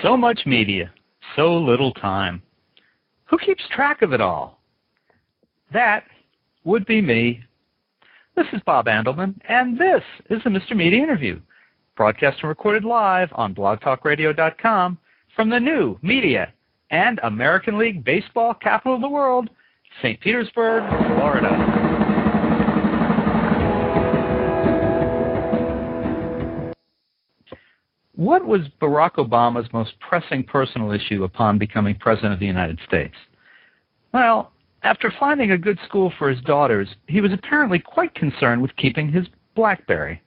So much media, so little time. Who keeps track of it all? That would be me. This is Bob Andelman, and this is the Mr. Media Interview, broadcast and recorded live on blogtalkradio.com from the new media and American League baseball capital of the world, St. Petersburg, Florida. What was Barack Obama's most pressing personal issue upon becoming President of the United States? Well, after finding a good school for his daughters, he was apparently quite concerned with keeping his BlackBerry.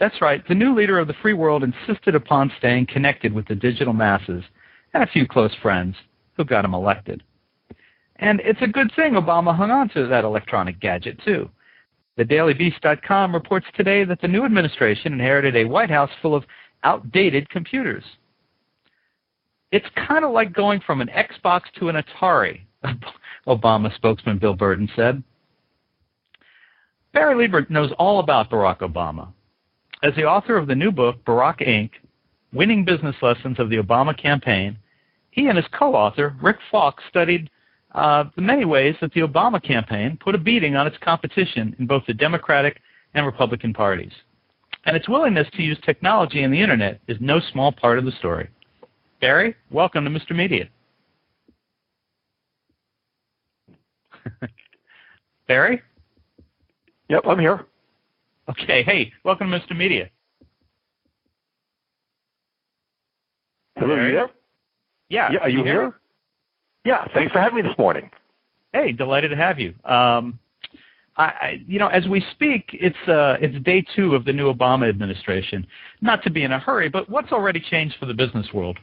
That's right, the new leader of the free world insisted upon staying connected with the digital masses and a few close friends who got him elected. And it's a good thing Obama hung on to that electronic gadget, too. TheDailyBeast.com reports today that the new administration inherited a White House full of outdated computers. It's kind of like going from an Xbox to an Atari, Obama spokesman Bill Burton said. Barry Libert knows all about Barack Obama. As the author of the new book, Barack Inc., Winning Business Lessons of the Obama Campaign, he and his co-author, Rick Falk, studied the many ways that the Obama campaign put a beating on its competition in both the Democratic and Republican parties. And its willingness to use technology and the Internet is no small part of the story. Barry, welcome to Mr. Media. Barry? Yep, I'm here. Okay, hey, welcome to Mr. Media. Hello, are you there? Yeah. Are you here? Yeah, thanks for having me this morning. Hey, delighted to have you. As we speak, it's day 2 of the new Obama administration. Not to be in a hurry, but what's already changed for the business world?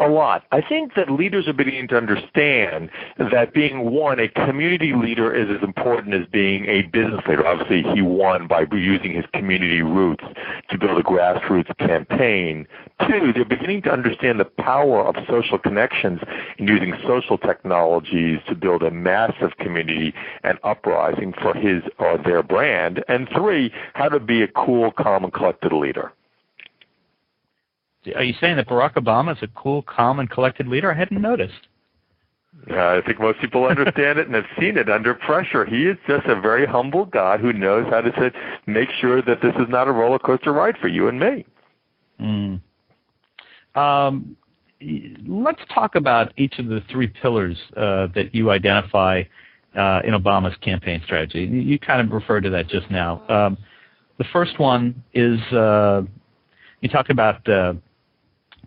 A lot. I think that leaders are beginning to understand that being, one, a community leader is as important as being a business leader. Obviously, he won by using his community roots to build a grassroots campaign. 2, they're beginning to understand the power of social connections and using social technologies to build a massive community and uprising for his or their brand. And 3, how to be a cool, calm, and collected leader. Are you saying that Barack Obama is a cool, calm, and collected leader? I hadn't noticed. I think most people understand it and have seen it under pressure. He is just a very humble guy who knows how to make sure that this is not a roller coaster ride for you and me. Let's talk about each of the 3 pillars that you identify in Obama's campaign strategy. You kind of referred to that just now. The first one is you talked about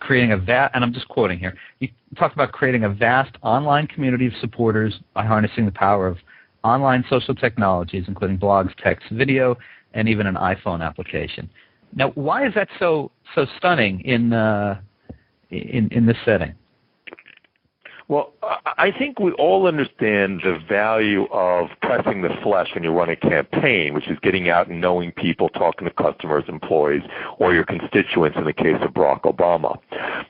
creating and I'm just quoting here, you talked about creating a vast online community of supporters by harnessing the power of online social technologies, including blogs, text, video, and even an iPhone application. Now, why is that so stunning in this setting? Well, I think we all understand the value of pressing the flesh when you run a campaign, which is getting out and knowing people, talking to customers, employees, or your constituents in the case of Barack Obama.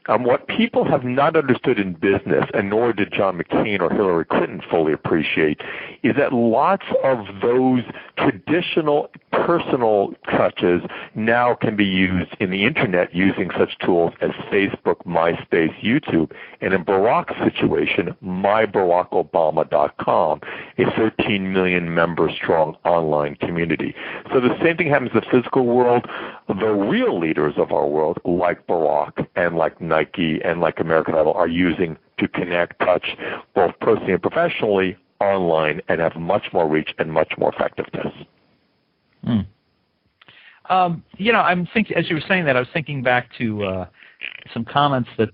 What people have not understood in business, and nor did John McCain or Hillary Clinton fully appreciate, is that lots of those traditional personal touches now can be used in the Internet using such tools as Facebook, MySpace, YouTube, and in Barack's situation, myBarackObama.com, a 13 million member strong online community. So the same thing happens in the physical world. The real leaders of our world, like Barack and like Nike and like American Idol, are using to connect, touch, both personally and professionally, online, and have much more reach and much more effectiveness. I'm thinking, as you were saying that, I was thinking back to some comments that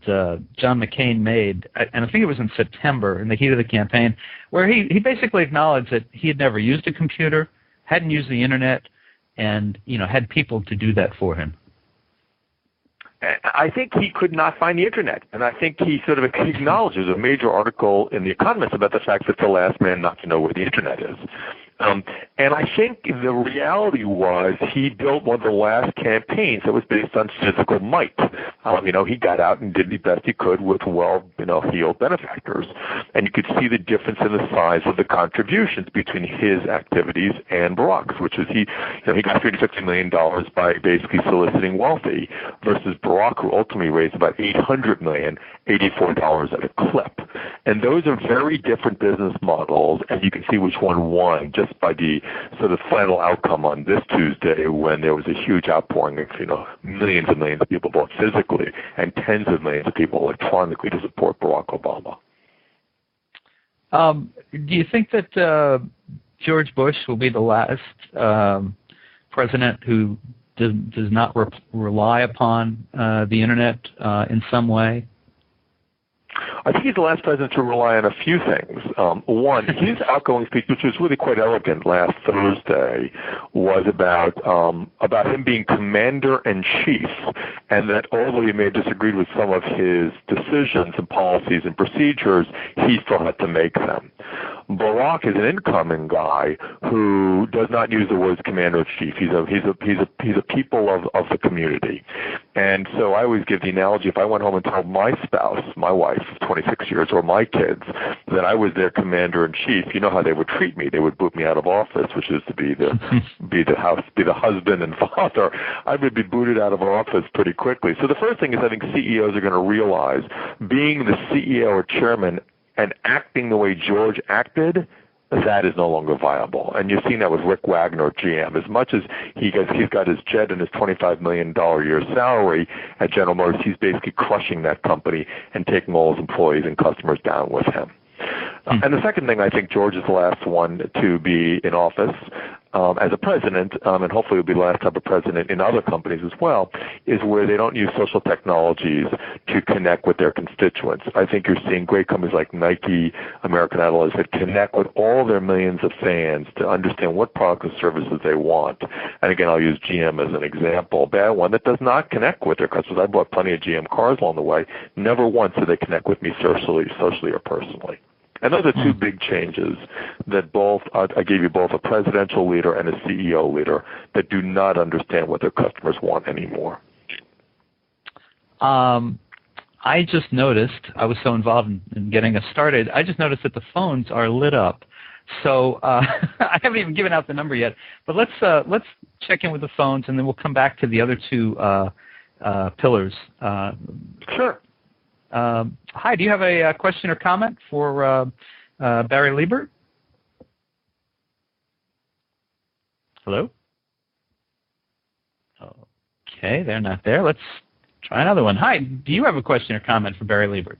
John McCain made, and I think it was in September, in the heat of the campaign, where he basically acknowledged that he had never used a computer, hadn't used the Internet, and had people to do that for him. I think he could not find the Internet, and I think he sort of acknowledges a major article in The Economist about the fact that the last man not to know where the Internet is. And I think the reality was he built one of the last campaigns that was based on physical might. He got out and did the best he could with heeled benefactors. And you could see the difference in the size of the contributions between his activities and Barack's, which is he got $350 million by basically soliciting wealthy, versus Barack, who ultimately raised about $800 million, $84 at a clip. And those are very different business models, and you can see which one won just by the sort of final outcome on this Tuesday, when there was a huge outpouring of millions and millions of people, both physically and tens of millions of people electronically, to support Barack Obama. Do you think that George Bush will be the last president who does not rely upon the Internet in some way? I think he's the last president to rely on a few things. One, his outgoing speech, which was really quite elegant last Thursday, was about him being commander-in-chief, and that although he may have disagreed with some of his decisions and policies and procedures, he still had to make them. Barack is an incoming guy who does not use the words commander-in-chief. He's a people of the community. And so I always give the analogy, if I went home and told my spouse, my wife of 26 years, or my kids, that I was their commander-in-chief, you know how they would treat me. They would boot me out of office, which is to be the husband and father. I would be booted out of office pretty quickly. So the first thing is, I think CEOs are going to realize, being the CEO or chairman and acting the way George acted, that is no longer viable. And you've seen that with Rick Wagner at GM. As much as he's got his jet and his $25 million a year salary at General Motors, he's basically crushing that company and taking all his employees and customers down with him. And the second thing, I think George is the last one to be in office as a president, and hopefully will be the last type of president in other companies as well, is where they don't use social technologies to connect with their constituents. I think you're seeing great companies like Nike, American Idol, that connect with all their millions of fans to understand what products and services they want. And again, I'll use GM as an example, a bad one that does not connect with their customers. I bought plenty of GM cars along the way. Never once did they connect with me socially or personally. And those are two big changes that I gave you both a presidential leader and a CEO leader that do not understand what their customers want anymore. I just noticed, I was so involved in getting us started, I just noticed that the phones are lit up. So I haven't even given out the number yet, but let's check in with the phones, and then we'll come back to the other two pillars. Sure. Hi, do you have a question or comment for Barry Libert? Hello? Okay, they're not there. Let's try another one. Hi, do you have a question or comment for Barry Libert?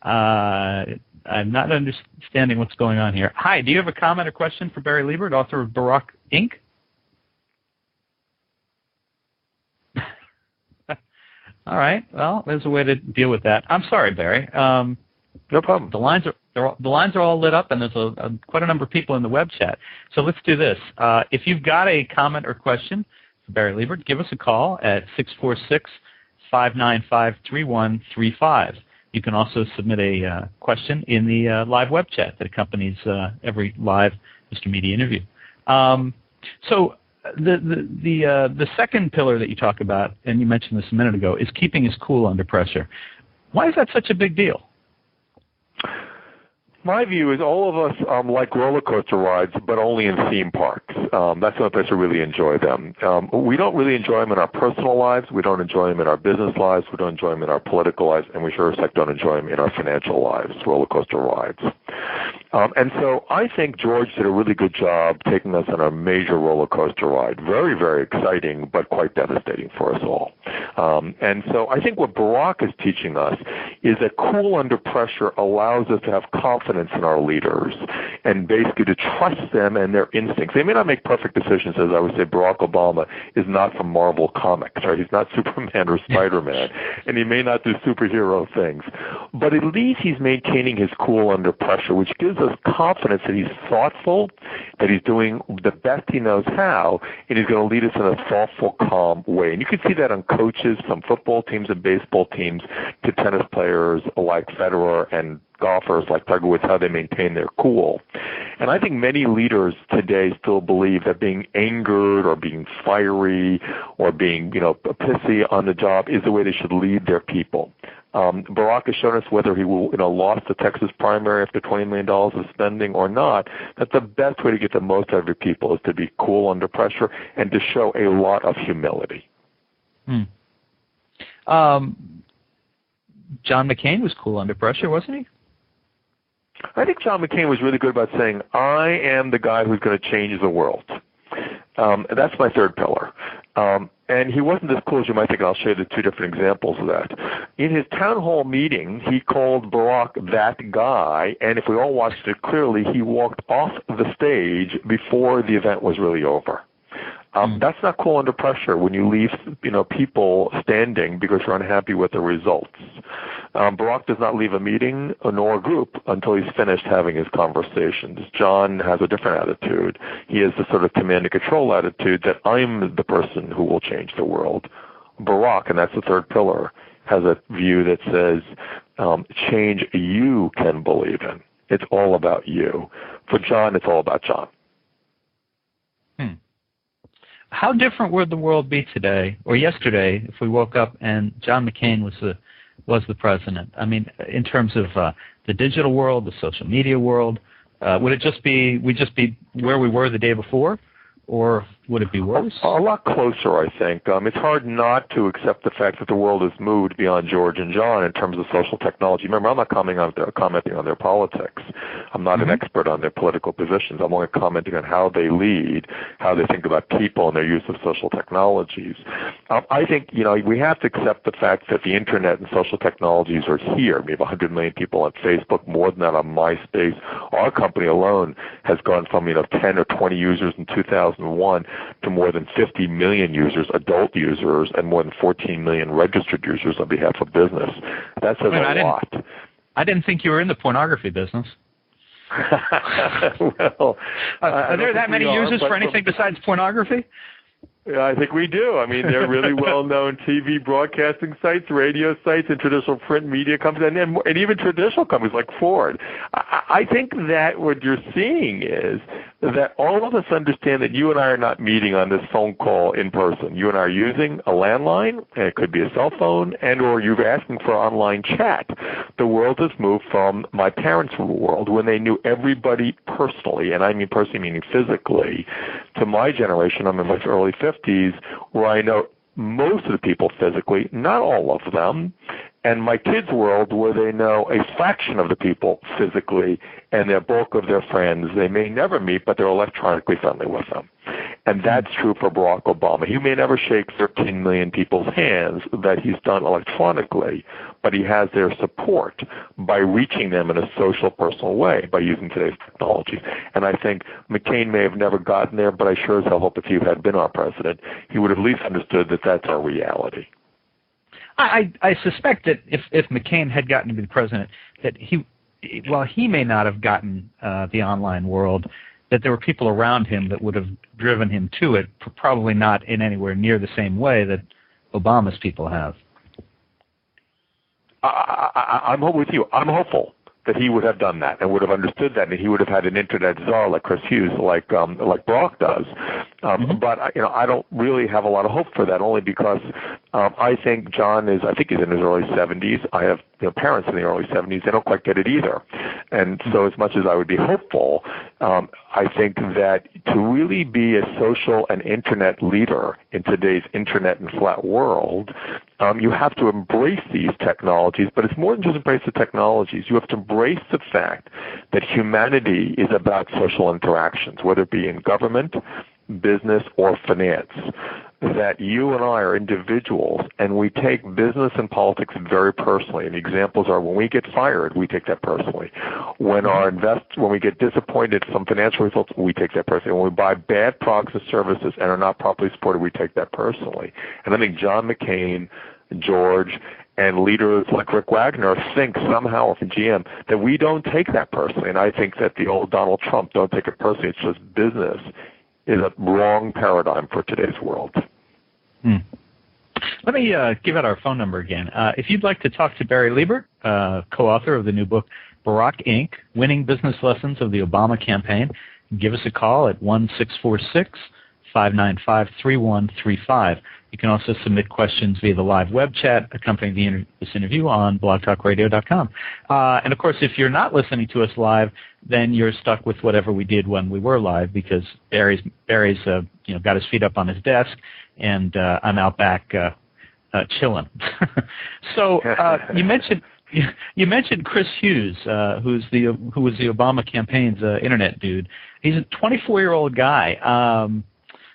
I'm not understanding what's going on here. Hi, do you have a comment or question for Barry Libert, author of Barack, Inc.? All right. Well, there's a way to deal with that. I'm sorry, Barry. No problem. The lines are all lit up, and there's quite a number of people in the web chat. So let's do this. If you've got a comment or question for Barry Libert, give us a call at 646-595-3135. You can also submit a question in the live web chat that accompanies every live Mr. Media interview. So the second pillar that you talk about, and you mentioned this a minute ago, is keeping us cool under pressure. Why is that such a big deal? My view is all of us like roller coaster rides, but only in theme parks. That's the only place we really enjoy them. We don't really enjoy them in our personal lives. We don't enjoy them in our business lives. We don't enjoy them in our political lives. And we sure as heck don't enjoy them in our financial lives, roller coaster rides. And so I think George did a really good job taking us on a major roller coaster ride. Very, very exciting, but quite devastating for us all. And so I think what Barack is teaching us is that cool under pressure allows us to have confidence in our leaders and basically to trust them and their instincts. They may not make perfect decisions, as I would say Barack Obama is not from Marvel Comics, right? He's not Superman or Spider-Man, and he may not do superhero things. But at least he's maintaining his cool under pressure, which gives us confidence that he's thoughtful, that he's doing the best he knows how, and he's going to lead us in a thoughtful, calm way. And you can see that on coaches coaches, from football teams and baseball teams to tennis players like Federer and golfers like Tiger Woods, how they maintain their cool. And I think many leaders today still believe that being angered or being fiery or being, pissy on the job is the way they should lead their people. Barack has shown us whether he will, lost the Texas primary after $20 million of spending or not, that the best way to get the most out of your people is to be cool under pressure and to show a lot of humility. John McCain was cool under pressure, wasn't he? I think John McCain was really good about saying, I am the guy who's going to change the world. That's my third pillar. And he wasn't as cool as you might think, and I'll show you the two different examples of that. In his town hall meeting, he called Barack that guy, and if we all watched it clearly, he walked off the stage before the event was really over. That's not cool under pressure when you leave, people standing because you're unhappy with the results. Barack does not leave a meeting nor a group until he's finished having his conversations. John has a different attitude. He has the sort of command and control attitude that I'm the person who will change the world. Barack, and that's the third pillar, has a view that says change you can believe in. It's all about you. For John, it's all about John. How different would the world be today or yesterday if we woke up and John McCain was the president? I mean, in terms of the digital world, the social media world, would it just be where we were the day before, or would it be worse? A lot closer, I think. It's hard not to accept the fact that the world has moved beyond George and John in terms of social technology. Remember, I'm not commenting on their politics. I'm not an expert on their political positions. I'm only commenting on how they lead, how they think about people and their use of social technologies. I think, we have to accept the fact that the Internet and social technologies are here. We have 100 million people on Facebook, more than that on MySpace. Our company alone has gone from, 10 or 20 users in 2001 to more than 50 million users, adult users, and more than 14 million registered users on behalf of business. That says a lot. I didn't think you were in the pornography business. Well, are there that many users for anything besides pornography? Yeah, I think we do. I mean, they're really well-known TV broadcasting sites, radio sites, and traditional print media companies, and even traditional companies like Ford. I think that what you're seeing is that all of us understand that you and I are not meeting on this phone call in person. You and I are using a landline, and it could be a cell phone, and or you're asking for online chat. The world has moved from my parents' world when they knew everybody personally, and I mean personally meaning physically, to my generation. I'm in my early 50s, where I know most of the people physically, not all of them, and my kids' world where they know a fraction of the people physically and the bulk of their friends. They may never meet, but they're electronically friendly with them. And that's true for Barack Obama. He may never shake 13 million people's hands that he's done electronically, but he has their support by reaching them in a social, personal way by using today's technology. And I think McCain may have never gotten there, but I sure as hell hope if he had been our president, he would have at least understood that that's our reality. I suspect that if McCain had gotten to be the president, that while he may not have gotten the online world, that there were people around him that would have driven him to it, probably not in anywhere near the same way that Obama's people have. I'm with you. I'm hopeful that he would have done that and would have understood that, and he would have had an internet czar like Chris Hughes, like Barack does. But I don't really have a lot of hope for that, only because I think John he's in his early 70s. I have parents in the early 70s. They don't quite get it either. And so as much as I would be hopeful, I think that to really be a social and internet leader in today's internet and flat world, you have to embrace these technologies, but it's more than just embrace the technologies. You have to embrace the fact that humanity is about social interactions, whether it be in government, business, or finance, that you and I are individuals, and we take business and politics very personally. And the examples are when we get fired, we take that personally. When we get disappointed from financial results, we take that personally. When we buy bad products and services and are not properly supported, we take that personally. And I think John McCain, George, and leaders like Rick Wagner think somehow, or from GM, that we don't take that personally. And I think that the old Donald Trump, don't take it personally, it's just business, is a wrong paradigm for today's world. Let me give out our phone number again. If you'd like to talk to Barry Libert, co-author of the new book, Barack Inc., Winning Business Lessons of the Obama Campaign, give us a call at 1-646-595-3135. You can also submit questions via the live web chat accompanying this interview on blogtalkradio.com. And, of course, if you're not listening to us live, then you're stuck with whatever we did when we were live, because Barry's got his feet up on his desk, and I'm out back chilling. So you mentioned Chris Hughes, who was the Obama campaign's internet dude. He's a 24-year-old guy.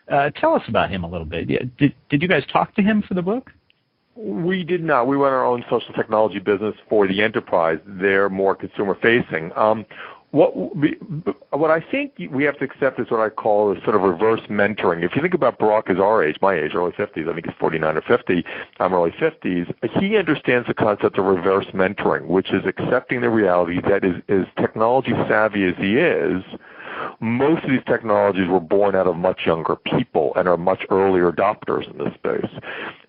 Tell us about him a little bit. Did you guys talk to him for the book? We did not. We run our own social technology business for the enterprise. They're more consumer-facing. What I think we have to accept is what I call a sort of reverse mentoring. If you think about Barack as our age, my age, early 50s, I think he's 49 or 50, I'm early 50s, he understands the concept of reverse mentoring, which is accepting the reality that as technology savvy as he is, most of these technologies were born out of much younger people and are much earlier adopters in this space.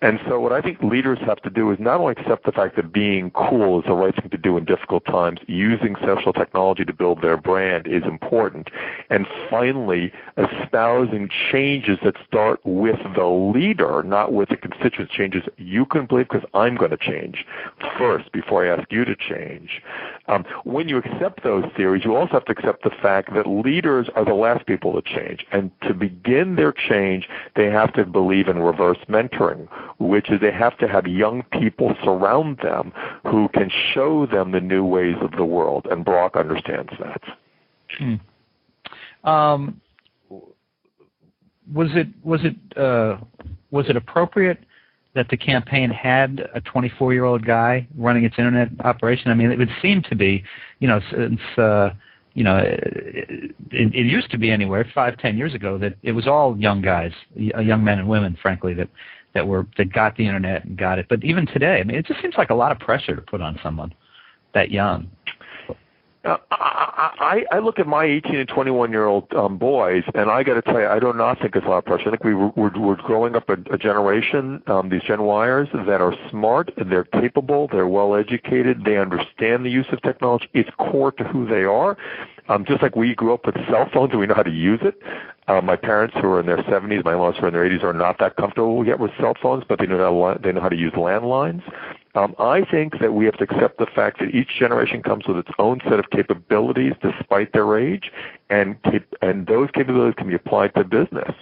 And so what I think leaders have to do is not only accept the fact that being cool is the right thing to do in difficult times, using social technology to build their brand is important, and finally espousing changes that start with the leader, not with the constituents, changes you can believe because I'm going to change first before I ask you to change. When you accept those theories, you also have to accept the fact that leaders are the last people to change. And to begin their change, they have to believe in reverse mentoring, which is they have to have young people surround them who can show them the new ways of the world. And Barack understands that. Was it appropriate that the campaign had a 24-year-old guy running its internet operation? I mean, it would seem to be, since it used to be anywhere 5-10 years ago that it was all young guys, young men and women, frankly, that got the internet and got it. But even today, I mean, it just seems like a lot of pressure to put on someone that young. I look at my 18 and 21-year-old boys, and I got to tell you, I do not think it's a lot of pressure. I think we're growing up a generation, these Gen Yers, that are smart, they're capable, they're well-educated, they understand the use of technology. It's core to who they are. Just like we grew up with cell phones and we know how to use it. My parents, who are in their 70s, my in-laws who are in their 80s, are not that comfortable yet with cell phones, but they know how to use landlines. I think that we have to accept the fact that each generation comes with its own set of capabilities despite their age, and those capabilities can be applied to business.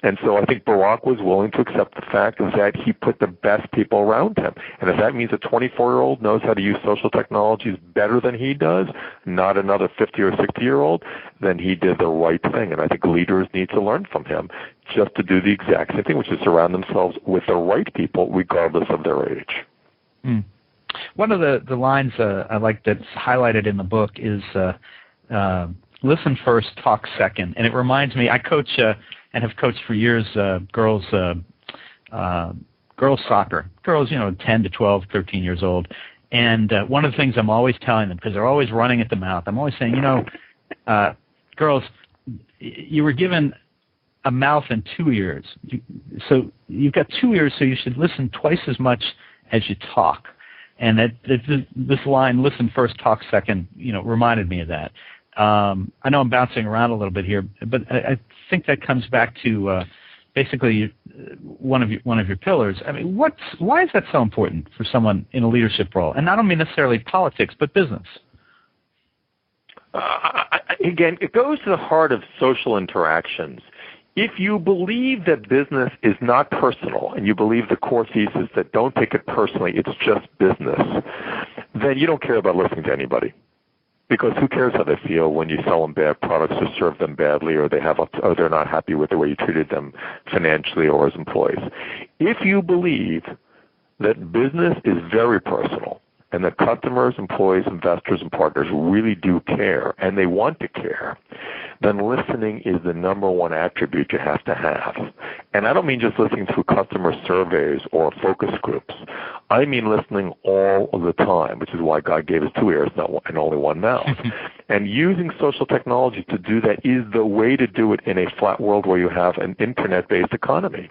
And so I think Barack was willing to accept the fact that he put the best people around him. And if that means a 24-year-old knows how to use social technologies better than he does, not another 50 or 60-year-old, then he did the right thing. And I think leaders need to learn from him just to do the exact same thing, which is surround themselves with the right people regardless of their age. One of the lines I like that's highlighted in the book is listen first, talk second. And it reminds me, I coach and have coached for years girls soccer, girls 10 to 12, 13 years old. And one of the things I'm always telling them, because they're always running at the mouth, I'm always saying, girls, you were given a mouth and 2 ears. So you've got 2 ears, so you should listen twice as much as you talk. And this line, listen first, talk second, reminded me of that. I know I'm bouncing around a little bit here, but I think that comes back to basically one of your pillars. I mean, why is that so important for someone in a leadership role? And I don't mean necessarily politics, but business. Again, it goes to the heart of social interactions. If you believe that business is not personal, and you believe the core thesis that don't take it personally, it's just business, then you don't care about listening to anybody. Because who cares how they feel when you sell them bad products or serve them badly, or they're not happy with the way you treated them financially or as employees. If you believe that business is very personal, and that customers, employees, investors, and partners really do care, and they want to care, then listening is the number one attribute you have to have. And I don't mean just listening through customer surveys or focus groups. I mean listening all of the time, which is why God gave us 2 ears and only one mouth. And using social technology to do that is the way to do it in a flat world where you have an internet-based economy.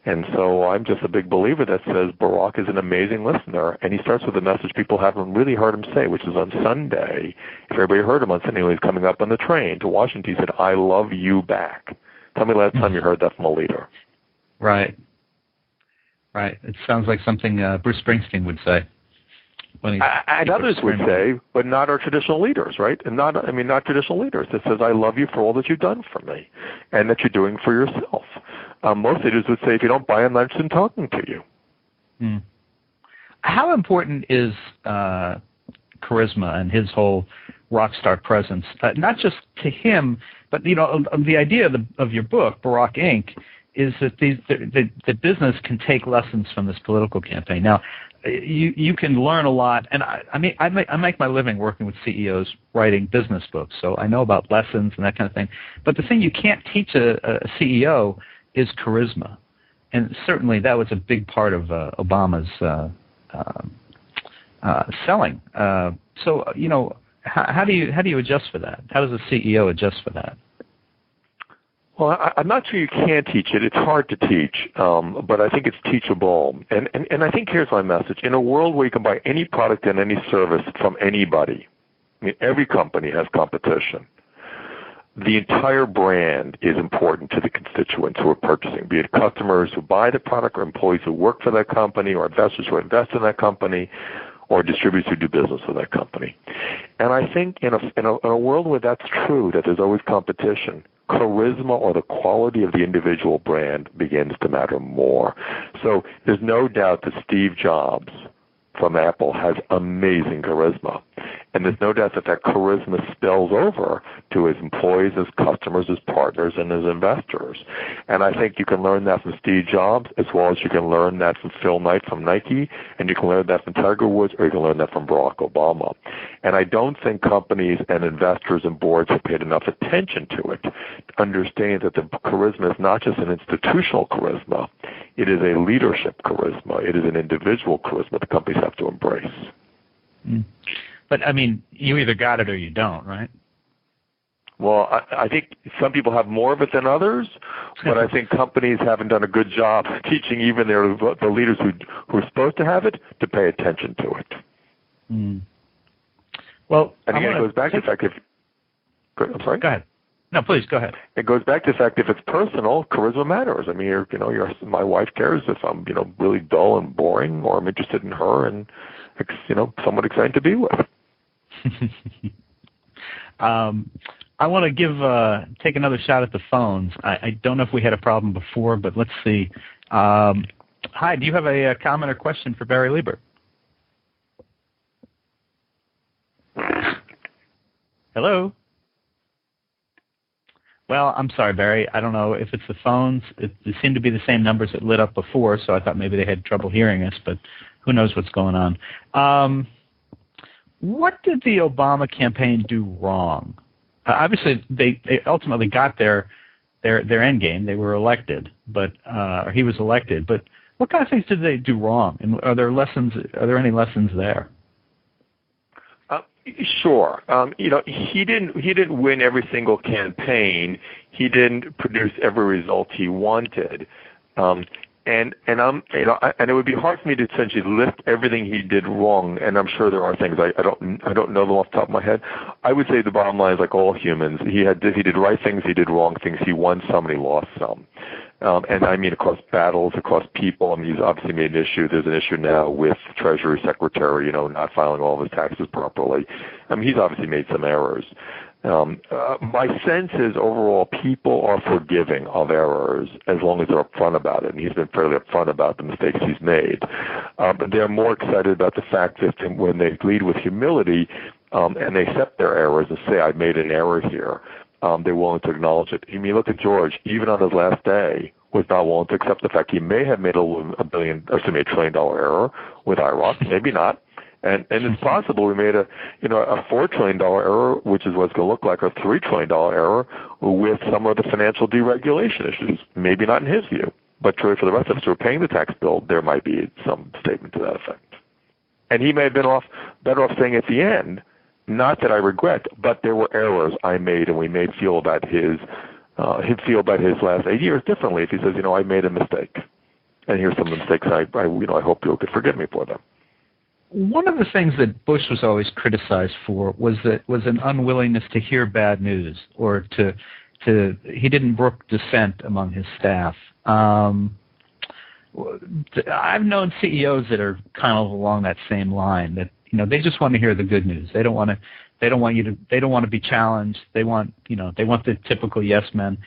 And so I'm just a big believer that says Barack is an amazing listener, and he starts with a message people haven't really heard him say, which is on Sunday. If everybody heard him on Sunday when he was coming up on the train to Washington, he said, "I love you back." Tell me the last time you heard that from a leader. Right. Right. It sounds like something Bruce Springsteen would say. And others would say, but not our traditional leaders, right? And not traditional leaders. It says, "I love you for all that you've done for me, and that you're doing for yourself." Most leaders would say, "If you don't buy, I'm not interested in talking to you." Hmm. How important is charisma and his whole rock star presence, not just to him, but the idea of your book, Barack Inc., is that the business can take lessons from this political campaign. Now, you can learn a lot, and I make my living working with CEOs writing business books, so I know about lessons and that kind of thing. But the thing you can't teach a CEO is charisma, and certainly that was a big part of Obama's selling. So how do you adjust for that? How does a CEO adjust for that? Well, I'm not sure you can teach it. It's hard to teach, but I think it's teachable. And I think here's my message. In a world where you can buy any product and any service from anybody, every company has competition. The entire brand is important to the constituents who are purchasing, be it customers who buy the product or employees who work for that company or investors who invest in that company or distributors who do business with that company. And I think in a world where that's true, that there's always competition, charisma or the quality of the individual brand begins to matter more. So there's no doubt that Steve Jobs from Apple has amazing charisma. And there's no doubt that charisma spills over to his employees, his customers, his partners, and his investors. And I think you can learn that from Steve Jobs as well as you can learn that from Phil Knight from Nike, and you can learn that from Tiger Woods, or you can learn that from Barack Obama. And I don't think companies and investors and boards have paid enough attention to it, understanding that the charisma is not just an institutional charisma, it is a leadership charisma. It is an individual charisma that companies have to embrace. Mm. But, you either got it or you don't, right? Well, I think some people have more of it than others, but I think companies haven't done a good job teaching even the leaders who are supposed to have it to pay attention to it. Mm. Well, and again, it goes back to the fact I'm sorry? Go ahead. No, please, go ahead. It goes back to the fact if it's personal, charisma matters. My wife cares if I'm, really dull and boring, or I'm interested in her and, somewhat exciting to be with. I want to take another shot at the phones. I don't know if we had a problem before, but let's see. Hi, do you have a comment or question for Barry Libert? Hello? Well, I'm sorry, Barry. I don't know if it's the phones. It seemed to be the same numbers that lit up before, so I thought maybe they had trouble hearing us, but who knows what's going on. What did the Obama campaign do wrong? Obviously, they ultimately got their end game. They were elected, or he was elected. But what kind of things did they do wrong? And are there any lessons there? Sure. He didn't win every single campaign. He didn't produce every result he wanted. And it would be hard for me to essentially list everything he did wrong, and I'm sure there are things I don't know them off the top of my head. I would say the bottom line is like all humans. He did right things, he did wrong things. He won some, and he lost some. And across battles, across people. He's obviously made an issue. There's an issue now with Treasury Secretary, not filing all of his taxes properly. He's obviously made some errors. My sense is overall people are forgiving of errors as long as they're upfront about it, and he's been fairly upfront about the mistakes he's made. But they're more excited about the fact that when they lead with humility and they accept their errors and say, "I've made an error here," they're willing to acknowledge it. Look at George, even on his last day, was not willing to accept the fact he may have made a $1 trillion error with Iraq, maybe not. And it's possible we made a $4 trillion error, which is what it's going to look like, or a $3 trillion error with some of the financial deregulation issues. Maybe not in his view, but true for the rest of us who are paying the tax bill, there might be some statement to that effect. And he may have been better off saying at the end, not that I regret, but there were errors I made, and we may feel about his last 8 years differently if he says, I made a mistake. and here's some of the mistakes I hope you could forgive me for them. One of the things that Bush was always criticized for was an unwillingness to hear bad news, or he didn't brook dissent among his staff. I've known CEOs that are kind of along that same line, that they just want to hear the good news. They don't want to be challenged. They want the typical yes men.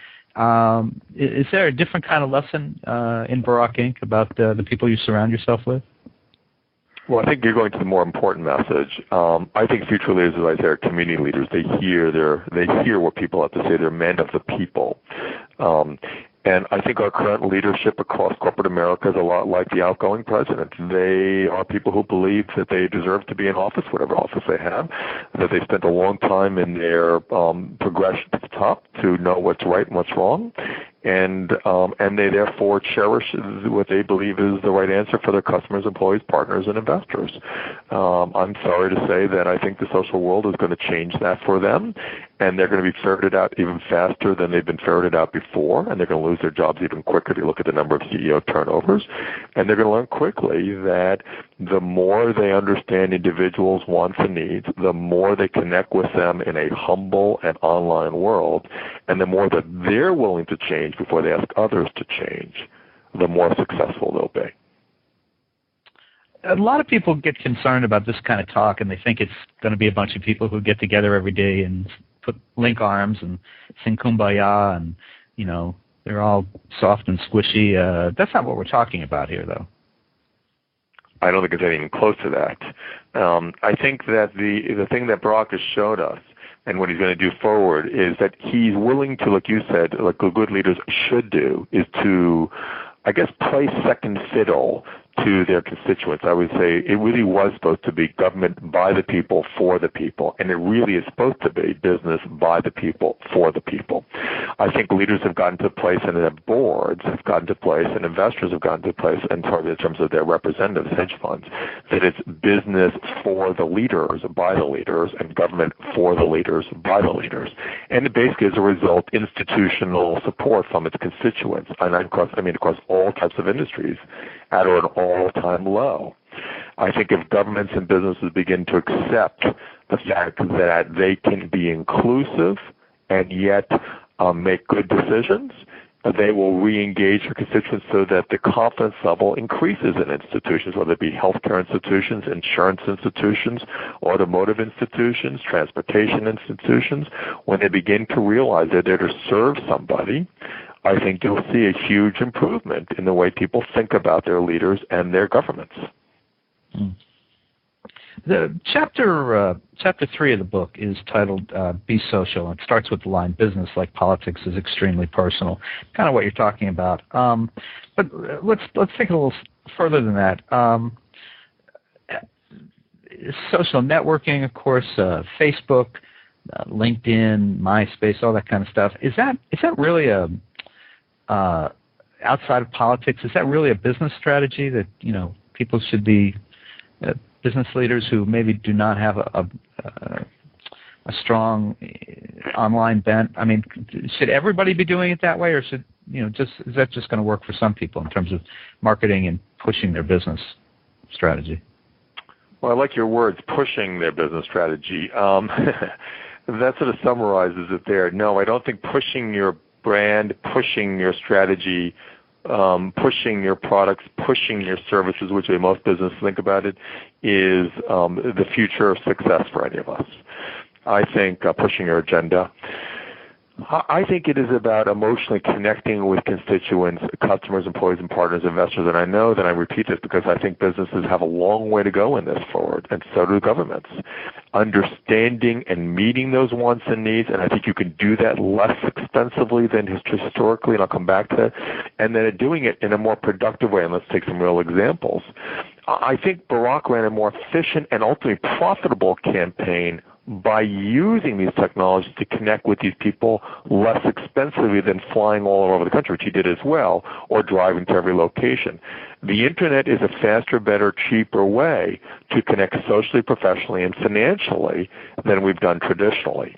Is there a different kind of lesson in Barack Inc. about the people you surround yourself with? Well, I think you're going to the more important message. I think future leaders, as I say, are community leaders. They hear what people have to say. They're men of the people. And I think our current leadership across corporate America is a lot like the outgoing president. They are people who believe that they deserve to be in office, whatever office they have, that they spent a long time in their progression to the top to know what's right and what's wrong, and they therefore cherish what they believe is the right answer for their customers, employees, partners, and investors. I'm sorry to say that I think the social world is going to change that for them, and they're going to be ferreted out even faster than they've been ferreted out before, and they're going to lose their jobs even quicker if you look at the number of CEO turnovers. And they're going to learn quickly that the more they understand individuals' wants and needs, the more they connect with them in a humble and online world, and the more that they're willing to change before they ask others to change, the more successful they'll be. A lot of people get concerned about this kind of talk, and they think it's going to be a bunch of people who get together every day and link arms and sing Kumbaya, and they're all soft and squishy. That's not what we're talking about here, though. I don't think it's anything close to that. I think that the thing that Barack has showed us, and what he's going to do forward, is that he's willing to, like you said, like good leaders should do, is to, I guess, play second fiddle to their constituents. I would say it really was supposed to be government by the people for the people, and it really is supposed to be business by the people for the people. I think leaders have gotten to a place, and their boards have gotten to a place, and investors have gotten to a place in terms of their representatives, hedge funds, that it's business for the leaders, by the leaders, and government for the leaders, by the leaders. And it basically, as a result, institutional support from its constituents, and across all types of industries, at an all-time low. I think if governments and businesses begin to accept the fact that they can be inclusive and yet make good decisions, they will re-engage their constituents so that the confidence level increases in institutions, whether it be healthcare institutions, insurance institutions, automotive institutions, transportation institutions. When they begin to realize they're there to serve somebody, I think you'll see a huge improvement in the way people think about their leaders and their governments. The chapter 3 of the book is titled "Be Social." It starts with the line, "Business, like politics, is extremely personal." Kind of what you're talking about. But let's take it a little further than that. Social networking, of course, Facebook, LinkedIn, MySpace, all that kind of stuff. Is that really outside of politics? Is that really a business strategy that people should be business leaders who maybe do not have a strong online bent? I mean, should everybody be doing it that way, or should is that just going to work for some people in terms of marketing and pushing their business strategy? Well, I like your words, pushing their business strategy. That sort of summarizes it there. No, I don't think pushing your brand, pushing your strategy, pushing your products, pushing your services, which way most businesses think about it, is the future of success for any of us. I think pushing your agenda. I think it is about emotionally connecting with constituents, customers, employees, and partners, investors. And I know that I repeat this because I think businesses have a long way to go in this forward, and so do governments. Understanding and meeting those wants and needs, and I think you can do that less expensively than historically, and I'll come back to that, and then doing it in a more productive way. And let's take some real examples. I think Barack ran a more efficient and ultimately profitable campaign by using these technologies to connect with these people less expensively than flying all over the country, which he did as well, or driving to every location. The Internet is a faster, better, cheaper way to connect socially, professionally, and financially than we've done traditionally.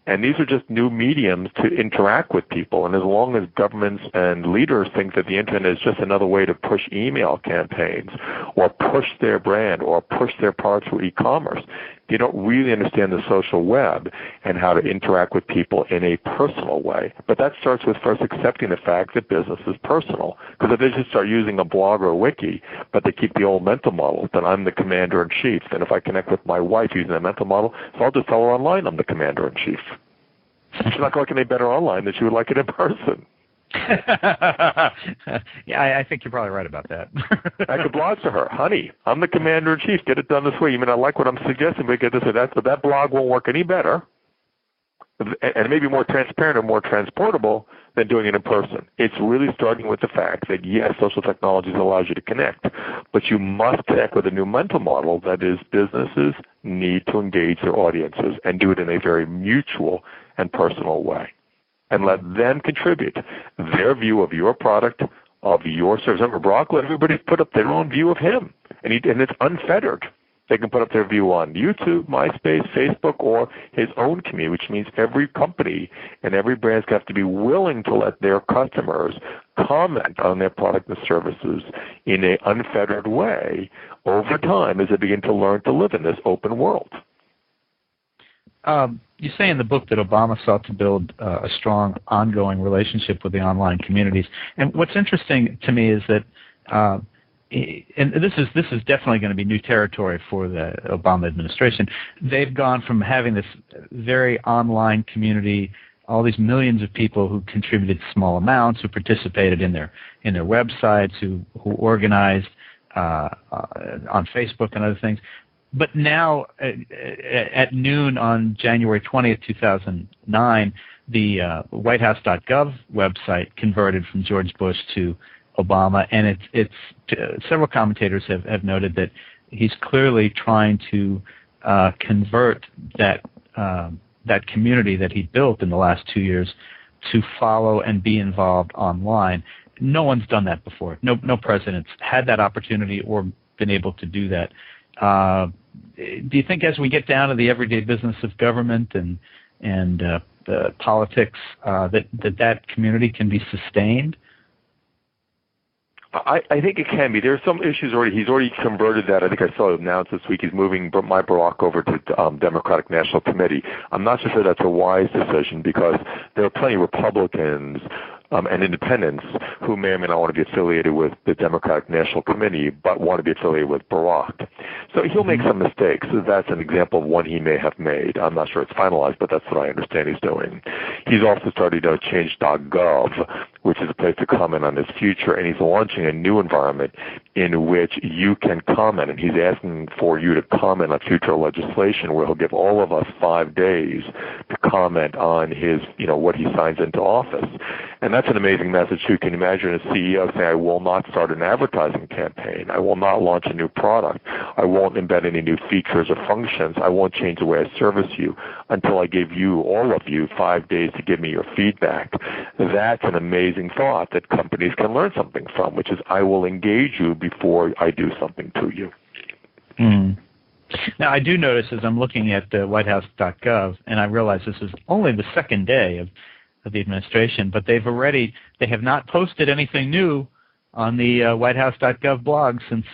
And these are just new mediums to interact with people. And as long as governments and leaders think that the internet is just another way to push email campaigns or push their brand or push their products through e-commerce, they don't really understand the social web and how to interact with people in a personal way. But that starts with first accepting the fact that business is personal. Because if they just start using a blog or a wiki, but they keep the old mental model, then I'm the commander-in-chief. And if I connect with my wife using that mental model, so I'll just tell her online I'm the commander-in-chief. She's not liking it better online than she would like it in person. Yeah, I think you're probably right about that. I could blog to her, honey, I'm the commander-in-chief. Get it done this way. You may not like what I'm suggesting, but get this way. But that blog won't work any better, and it may be more transparent or more transportable than doing it in person. It's really starting with the fact that, yes, social technologies allows you to connect, but you must connect with a new mental model that is businesses need to engage their audiences and do it in a very mutual and personal way. And let them contribute their view of your product, of your service. Remember, Brock let everybody put up their own view of him, and it's unfettered. They can put up their view on YouTube, MySpace, Facebook, or his own community, which means every company and every brand has to be willing to let their customers comment on their product and services in an unfettered way over time as they begin to learn to live in this open world. You say in the book that Obama sought to build a strong, ongoing relationship with the online communities. And what's interesting to me is that, and this is definitely going to be new territory for the Obama administration. They've gone from having this very online community, all these millions of people who contributed small amounts, who participated in their websites, who organized on Facebook and other things. But now, at noon on January 20th, 2009, the WhiteHouse.gov website converted from George Bush to Obama, and several commentators have noted that he's clearly trying to convert that community that he built in the last 2 years to follow and be involved online. No one's done that before. No president's had that opportunity or been able to do that. Do you think as we get down to the everyday business of government and politics, that community can be sustained? I think it can be. There are some issues already. He's already converted that. I think I saw it announced this week. He's moving my Barack over to Democratic National Committee. I'm not so sure that's a wise decision because there are plenty of Republicans and independents who may or may not want to be affiliated with the Democratic National Committee but want to be affiliated with Barack. So he'll make some mistakes. So that's an example of one he may have made. I'm not sure it's finalized, but that's what I understand he's doing. He's also starting to change .gov, which is a place to comment on his future, and he's launching a new environment in which you can comment, and he's asking for you to comment on future legislation where he'll give all of us 5 days to comment on his, what he signs into office. And that's an amazing message too. Can you imagine a CEO saying, I will not start an advertising campaign. I will not launch a new product. I won't embed any new features or functions. I won't change the way I service you until I give you, all of you, 5 days to give me your feedback. That's an amazing thought that companies can learn something from, which is I will engage you before I do something to you. Mm. Now, I do notice as I'm looking at WhiteHouse.gov, and I realize this is only the second day of the administration, but they have not posted anything new on the WhiteHouse.gov blog since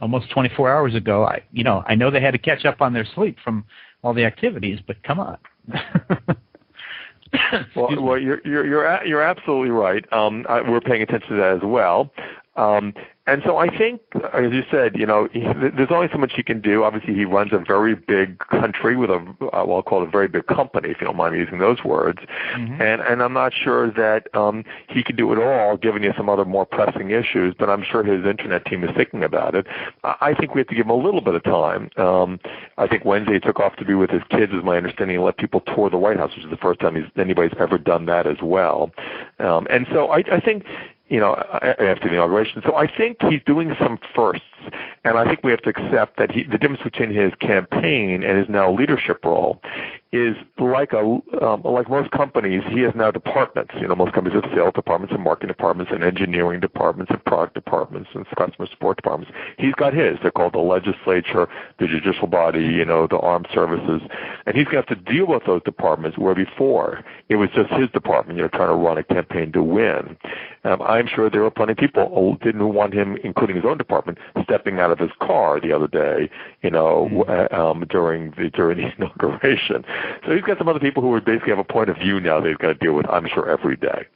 almost 24 hours ago. I know they had to catch up on their sleep from all the activities, but come on. Well, you're absolutely right. We're paying attention to that as well. And so I think, as you said, there's only so much he can do. Obviously, he runs a very big country with I'll call it a very big company, if you don't mind me using those words. Mm-hmm. And I'm not sure that he can do it all, given you some other more pressing issues, but I'm sure his internet team is thinking about it. I think we have to give him a little bit of time. I think Wednesday he took off to be with his kids, is my understanding, and let people tour the White House, which is the first time anybody's ever done that as well. And so I think, after the inauguration. So I think he's doing some firsts, and I think we have to accept that the difference between his campaign and his now leadership role is like most companies, he has now departments. Most companies have sales departments and marketing departments and engineering departments and product departments and customer support departments. He's got his. They're called the legislature, the judicial body, the armed services, and he's going to have to deal with those departments where before it was just his department, trying to run a campaign to win. I'm sure there were plenty of people who didn't want him, including his own department, stepping out of his car the other day, during the inauguration. So he's got some other people who would basically have a point of view now that he's got to deal with, I'm sure, every day.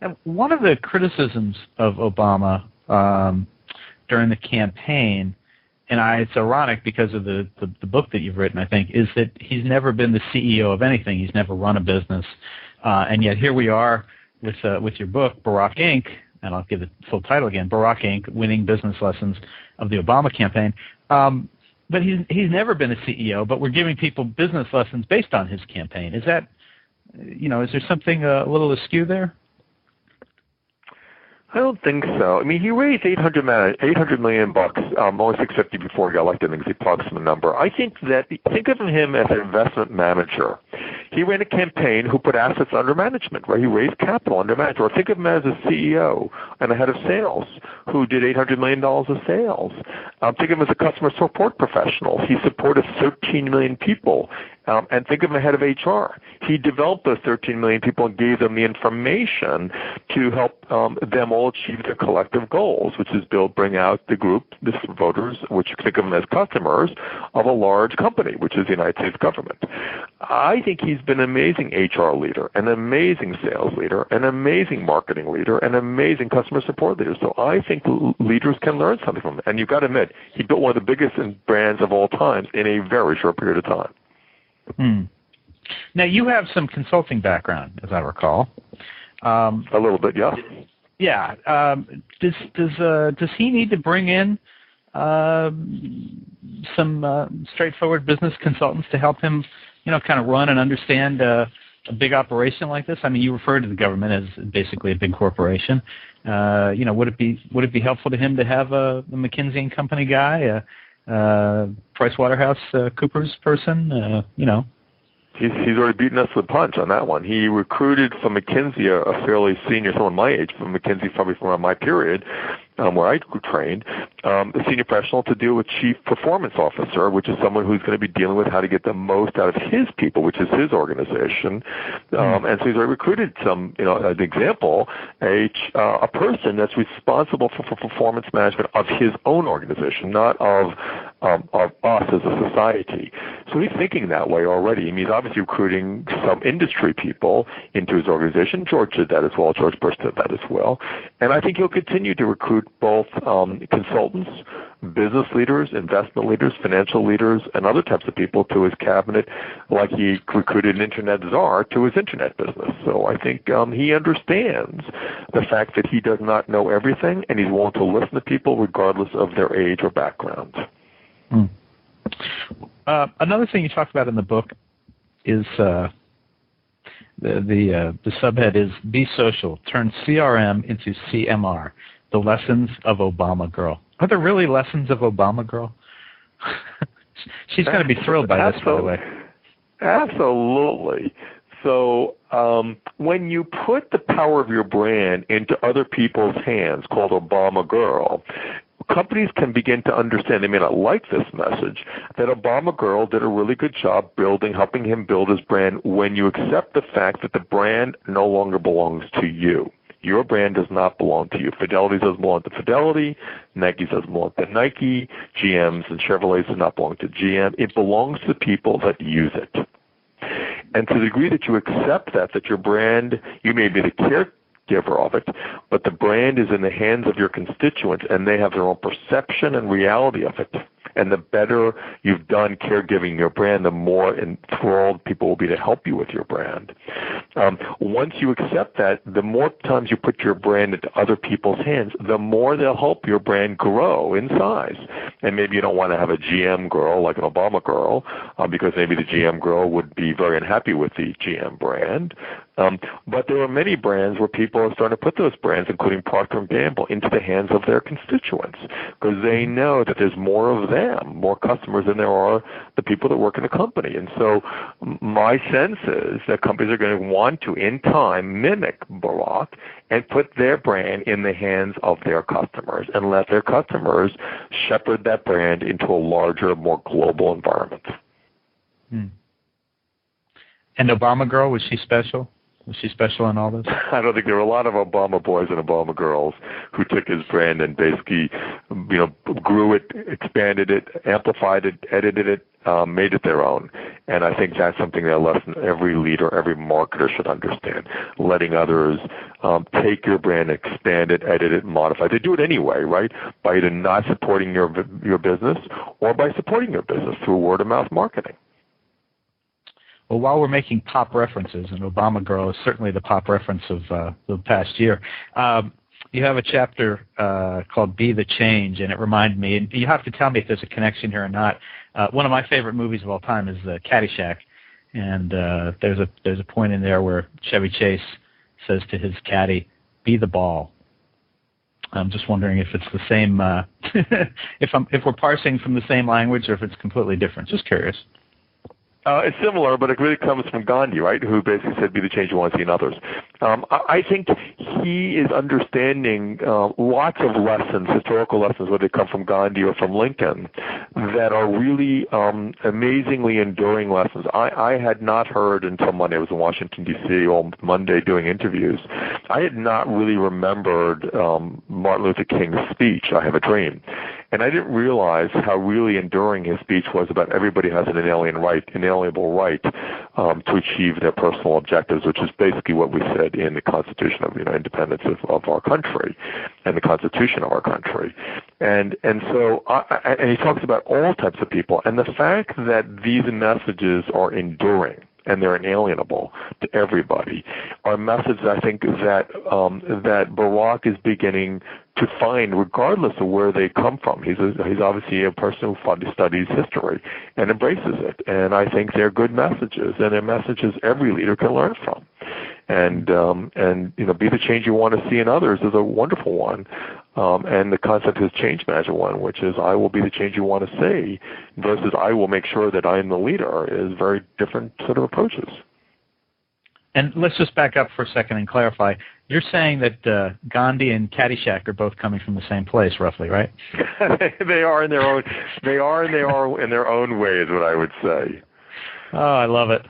And one of the criticisms of Obama during the campaign, and it's ironic because of the book that you've written, I think, is that he's never been the CEO of anything. He's never run a business. And yet here we are with your book, Barack Inc., and I'll give the full title again, Barack Inc., Winning Business Lessons of the Obama Campaign. But he's never been a CEO, but we're giving people business lessons based on his campaign. Is that, is there something a little askew there? I don't think so. I mean, he raised $800 million, only $650 before he got elected because he plugged some number. I think of him as an investment manager. He ran a campaign who put assets under management, right? He raised capital under management. Or think of him as a CEO and a head of sales who did $800 million of sales. Think of him as a customer support professional. He supported 13 million people. And think of him as head of HR. He developed those 13 million people and gave them the information to help them all achieve their collective goals, which is bring out the voters, which you think of them as customers of a large company, which is the United States government. I think he's been an amazing HR leader, an amazing sales leader, an amazing marketing leader, an amazing customer support leader. So I think leaders can learn something from him. And you've got to admit, he built one of the biggest brands of all time in a very short period of time. Now, you have some consulting background, as I recall. A little bit, yeah. Yeah. Does he need to bring in some straightforward business consultants to help him, kind of run and understand a big operation like this? I mean, you refer to the government as basically a big corporation. Would it be helpful to him to have a McKinsey & Company guy, PricewaterhouseCoopers person, He's already beaten us with a punch on that one. He recruited from McKinsey a fairly senior, someone my age, from McKinsey, probably from around my period, where I trained, a senior professional to deal with chief performance officer, which is someone who's going to be dealing with how to get the most out of his people, which is his organization. And so he's already recruited some, as an example, a person that's responsible for performance management of his own organization, not of us as a society. So he's thinking that way already. I mean, he's obviously recruiting some industry people into his organization. George did that as well. George Bush did that as well. And I think he'll continue to recruit both consultants, business leaders, investment leaders, financial leaders, and other types of people to his cabinet, like he recruited an internet czar to his internet business. So I think he understands the fact that he does not know everything, and he's willing to listen to people regardless of their age or background. Another thing you talk about in the book is the subhead is Be Social, Turn CRM into CMR, the lessons of Obama Girl. Are there really lessons of Obama Girl? She's going to be thrilled by this, by the way. Absolutely. So when you put the power of your brand into other people's hands, called Obama Girl, companies can begin to understand, they may not like this message, that Obama Girl did a really good job helping him build his brand when you accept the fact that the brand no longer belongs to you. Your brand does not belong to you. Fidelity doesn't belong to Fidelity. Nike doesn't belong to Nike. GMs and Chevrolets do not belong to GM. It belongs to the people that use it. And to the degree that you accept that your brand, you may be the caregiver of it, but the brand is in the hands of your constituents, and they have their own perception and reality of it. And the better you've done caregiving your brand, the more enthralled people will be to help you with your brand. Once you accept that, the more times you put your brand into other people's hands, the more they'll help your brand grow in size. And maybe you don't want to have a GM girl like an Obama girl, because maybe the GM girl would be very unhappy with the GM brand. But there are many brands where people are starting to put those brands, including Procter & Gamble, into the hands of their constituents because they know that there's more of them, more customers than there are the people that work in the company. And so my sense is that companies are going to want to, in time, mimic Barack and put their brand in the hands of their customers and let their customers shepherd that brand into a larger, more global environment. And Obama Girl, was she special? Was she special in all this? I don't think there were a lot of Obama boys and Obama girls who took his brand and basically, grew it, expanded it, amplified it, edited it, made it their own. And I think that's something that a lesson every leader, every marketer should understand. Letting others take your brand, expand it, edit it, modify it. They do it anyway, right? By either not supporting your business or by supporting your business through word-of-mouth marketing. Well, while we're making pop references, and Obama Girl is certainly the pop reference of the past year, you have a chapter called Be the Change, and it reminded me, and you have to tell me if there's a connection here or not. One of my favorite movies of all time is Caddyshack, and there's a point in there where Chevy Chase says to his caddy, "Be the ball." I'm just wondering if it's the same, if we're parsing from the same language or if it's completely different. Just curious. It's similar, but it really comes from Gandhi, right, who basically said, be the change you want to see in others. I think he is understanding lots of lessons, historical lessons, whether they come from Gandhi or from Lincoln, that are really amazingly enduring lessons. I had not heard until Monday. I was in Washington, D.C. all Monday doing interviews. I had not really remembered Martin Luther King's speech, I Have a Dream. And I didn't realize how really enduring his speech was about everybody has an inalienable right to achieve their personal objectives, which is basically what we said in the Constitution of Independence of our country and the Constitution of our country. And so he talks about all types of people. And the fact that these messages are enduring and they're inalienable to everybody are messages I think that Barack is beginning to find regardless of where they come from. He's obviously a person who studies history and embraces it. And I think they're good messages, and they're messages every leader can learn from. And be the change you want to see in others is a wonderful one. And the concept is change management one, which is I will be the change you want to see versus I will make sure that I am the leader, is very different sort of approaches. And let's just back up for a second and clarify. You're saying that Gandhi and Caddyshack are both coming from the same place, roughly, right? They are in their own. They are in their own ways, what I would say. Oh, I love it.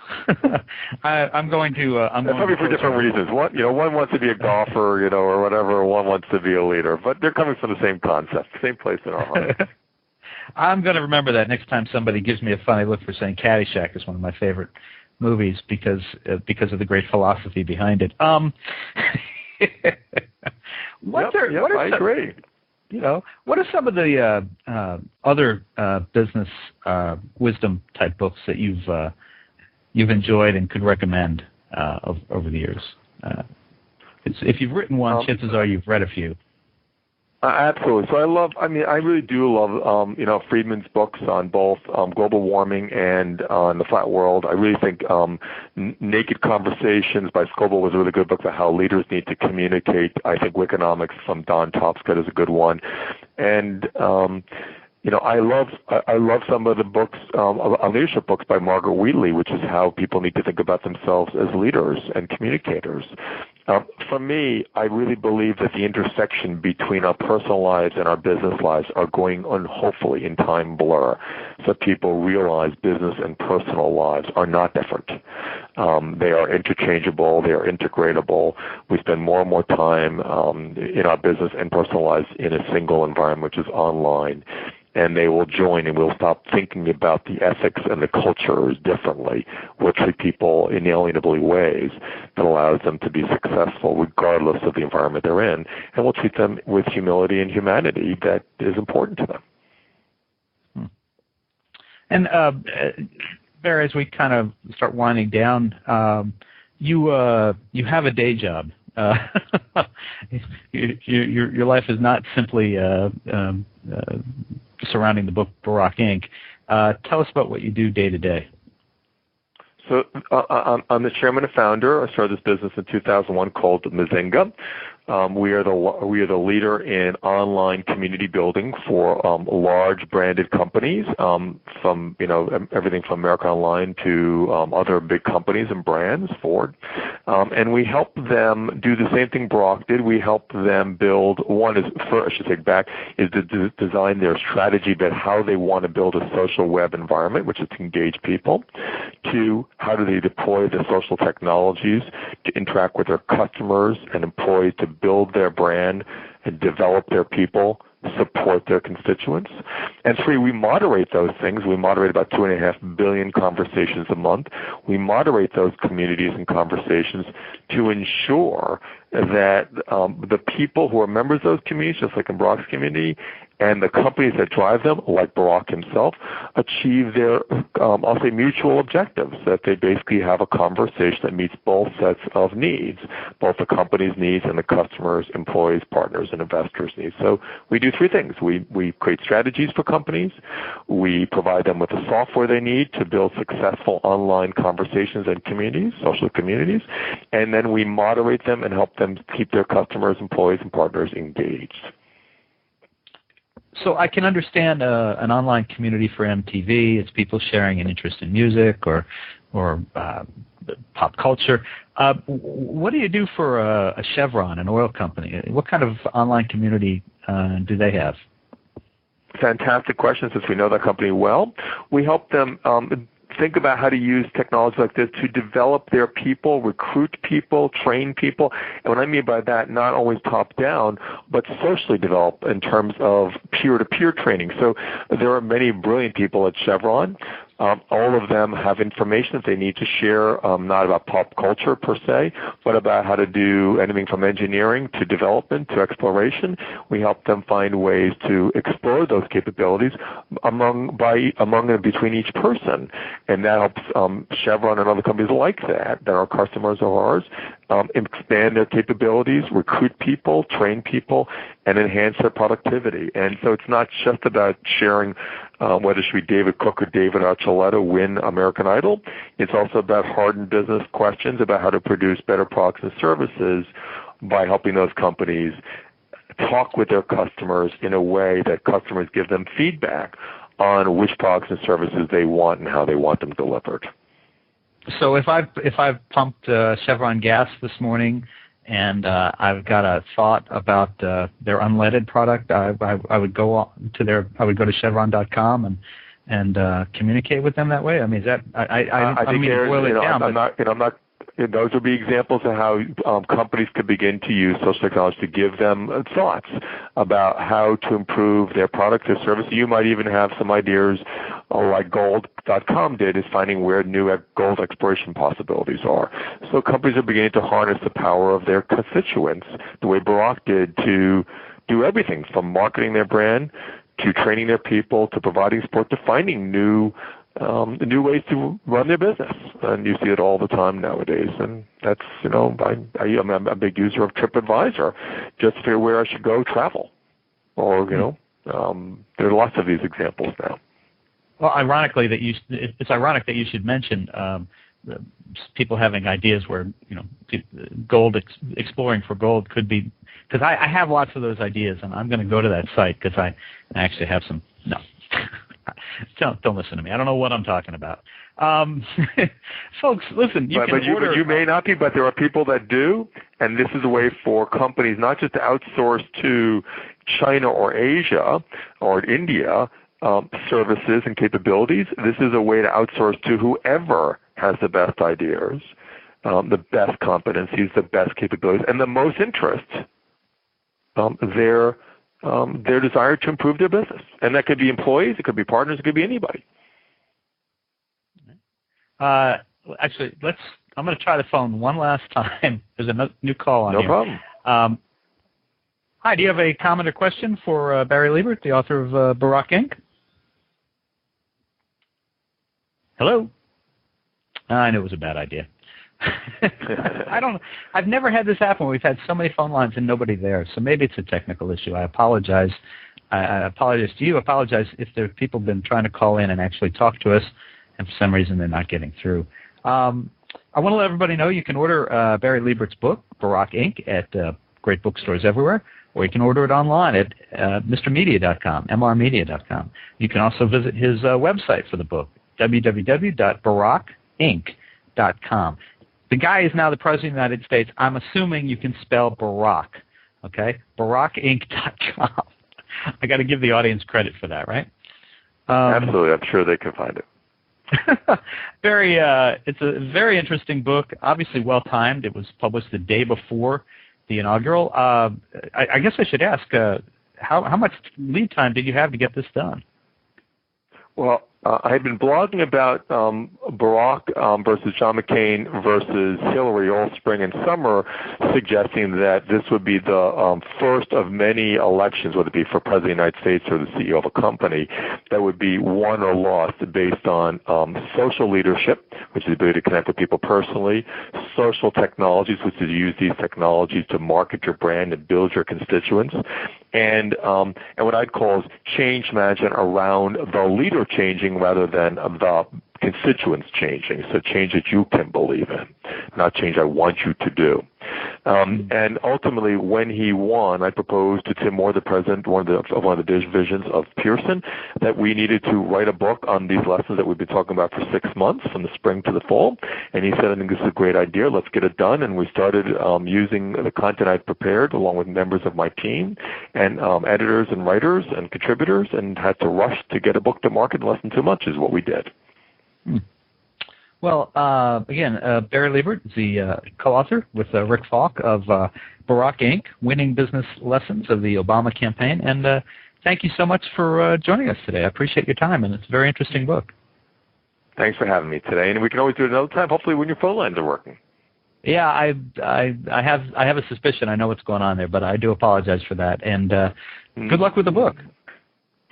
I'm going to. That's probably for different reasons. One wants to be a golfer, or whatever. One wants to be a leader, but they're coming from the same concept, same place in our heart. I'm going to remember that next time somebody gives me a funny look for saying Caddyshack is one of my favorite movies because of the great philosophy behind it. I agree. What are some of the other business wisdom type books that you've enjoyed and could recommend over the years? If you've written one, chances are you've read a few. Absolutely. So I really do love, Friedman's books on both global warming and on the flat world. I really think Naked Conversations by Scoble was a really good book about how leaders need to communicate. I think Wiconomics from Don Topscott is a good one. And, I love some of the books, leadership books by Margaret Wheatley, which is how people need to think about themselves as leaders and communicators. For me, I really believe that the intersection between our personal lives and our business lives are going on, hopefully, in time blur, so people realize business and personal lives are not different. They are interchangeable. They are integratable. We spend more and more time in our business and personal lives in a single environment, which is online. And they will join, and we'll stop thinking about the ethics and the cultures differently. We'll treat people in inalienably ways that allows them to be successful regardless of the environment they're in. And we'll treat them with humility and humanity that is important to them. And, Barry, as we kind of start winding down, you have a day job. Your life is not simply surrounding the book Barack Inc. Tell us about what you do day to day. So I'm the chairman and founder. I started this business in 2001 called Mazinga. We are the leader in online community building for large branded companies, from everything from America Online to other big companies and brands, Ford, and we help them do the same thing Barack did. We help them build. One is, first, I should take back, is to design their strategy about how they want to build a social web environment, which is to engage people. Two, how do they deploy the social technologies to interact with their customers and employees to build their brand and develop their people, support their constituents. And three, we moderate those things. We moderate about 2.5 billion conversations a month. We moderate those communities and conversations to ensure that the people who are members of those communities, just like in Barack's community, and the companies that drive them, like Barack himself, achieve their, I'll say, mutual objectives, that they basically have a conversation that meets both sets of needs, both the company's needs and the customers, employees, partners, and investors' needs. So we do three things. We create strategies for companies. We provide them with the software they need to build successful online conversations and communities, social communities, and then we moderate them and help them keep their customers, employees, and partners engaged. So I can understand an online community for MTV. It's people sharing an interest in music or pop culture. What do you do for a Chevron, an oil company? What kind of online community do they have? Fantastic question, since we know that company well. We help them think about how to use technology like this to develop their people, recruit people, train people. And what I mean by that, not always top-down, but socially develop in terms of peer-to-peer training. So there are many brilliant people at Chevron. All of them have information that they need to share, not about pop culture per se, but about how to do anything from engineering to development to exploration. We help them find ways to explore those capabilities among and between each person, and that helps Chevron and other companies like that are customers of ours, expand their capabilities, recruit people, train people, and enhance their productivity. And so it's not just about sharing whether it should be David Cook or David Archuleta win American Idol. It's also about hardened business questions about how to produce better products and services by helping those companies talk with their customers in a way that customers give them feedback on which products and services they want and how they want them delivered. So if I've pumped Chevron gas this morning and I've got a thought about their unleaded product, I would go to Chevron.com and communicate with them that way. I mean, is that I mean to boil it down. I'm not. Those would be examples of how companies could begin to use social technology to give them thoughts about how to improve their product or service. You might even have some ideas, like gold.com did, is finding where new gold exploration possibilities are. So companies are beginning to harness the power of their constituents, the way Barack did, to do everything from marketing their brand to training their people to providing support to finding new ways to run their business. And you see it all the time nowadays. And that's, I'm a big user of TripAdvisor just to figure where I should go travel. Or, there are lots of these examples now. Well, it's ironic that you should mention people having ideas where, exploring for gold could be, because I have lots of those ideas, and I'm going to go to that site because I actually have some. No. Don't listen to me. I don't know what I'm talking about. Folks, listen, you may not be, but there are people that do, and this is a way for companies not just to outsource to China or Asia or India services and capabilities. This is a way to outsource to whoever has the best ideas, the best competencies, the best capabilities, and the most interest. Their desire to improve their business. And that could be employees, it could be partners, it could be anybody. Actually, I'm going to try the phone one last time. There's a new call on here. No problem. Hi, do you have a comment or question for Barry Libert, the author of Barack Inc.? Hello? I knew it was a bad idea. I've never had this happen. We've had so many phone lines and nobody there, so maybe it's a technical issue. I apologize. I apologize to you. I apologize if there are people been trying to call in and actually talk to us, and for some reason they're not getting through. I want to let everybody know you can order Barry Libert's book, Barack Inc., at great bookstores everywhere, or you can order it online at mrmedia.com, mrmedia.com. You can also visit his website for the book, www.barackinc.com. The guy is now the President of the United States. I'm assuming you can spell Barack, okay? barackinc.com. I got to give the audience credit for that, right? Absolutely. I'm sure they can find it. It's a very interesting book, obviously well-timed. It was published the day before the inaugural. I guess I should ask, how much lead time did you have to get this done? Well, I had been blogging about Barack versus John McCain versus Hillary all spring and summer, suggesting that this would be the first of many elections, whether it be for President of the United States or the CEO of a company, that would be won or lost based on social leadership, which is the ability to connect with people personally, social technologies, which is to use these technologies to market your brand and build your constituents, and what I'd call is change management around the leader changing rather than the constituents changing. So change that you can believe in, not change I want you to do. And ultimately, when he won, I proposed to Tim Moore, the president, one of the divisions of Pearson, that we needed to write a book on these lessons that we've been talking about for 6 months, from the spring to the fall. And he said, I think this is a great idea. Let's get it done. And we started using the content I'd prepared, along with members of my team and editors and writers and contributors, and had to rush to get a book to market in less than 2 months, is what we did. Well, again, Barry Libert is the co-author with Rick Falk of Barack Inc., Winning Business Lessons of the Obama Campaign. And thank you so much for joining us today. I appreciate your time, and it's a very interesting book. Thanks for having me today. And we can always do it another time, hopefully when your phone lines are working. Yeah, I have a suspicion I know what's going on there, but I do apologize for that. And good luck with the book.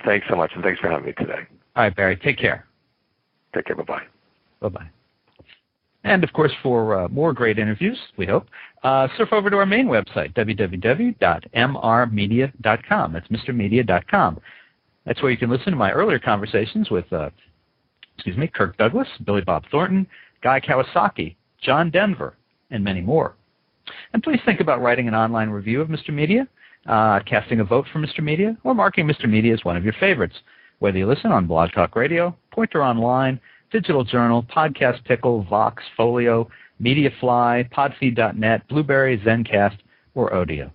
Thanks so much, and thanks for having me today. All right, Barry, take care. Take care. Bye-bye. Bye-bye. And, of course, for more great interviews, we hope, surf over to our main website, www.mrmedia.com. That's mrmedia.com. That's where you can listen to my earlier conversations with, Kirk Douglas, Billy Bob Thornton, Guy Kawasaki, John Denver, and many more. And please think about writing an online review of Mr. Media, casting a vote for Mr. Media, or marking Mr. Media as one of your favorites, whether you listen on Blog Talk Radio, Pointer Online, Digital Journal, Podcast Pickle, Vox, Folio, Mediafly, Podfeed.net, Blueberry, Zencast, or Odeo.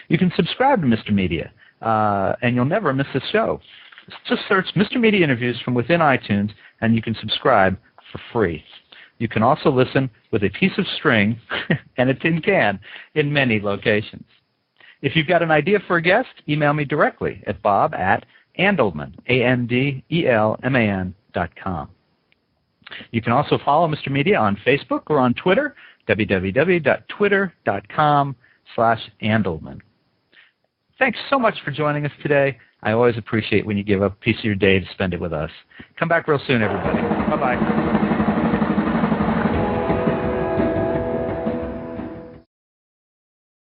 You can subscribe to Mr. Media, and you'll never miss a show. Just search Mr. Media Interviews from within iTunes, and you can subscribe for free. You can also listen with a piece of string and a tin can in many locations. If you've got an idea for a guest, email me directly at bob@Andelman, ANDELMAN.com. You can also follow Mr. Media on Facebook or on Twitter, www.twitter.com/Andelman. Thanks so much for joining us today. I always appreciate when you give up a piece of your day to spend it with us. Come back real soon, everybody. Bye-bye.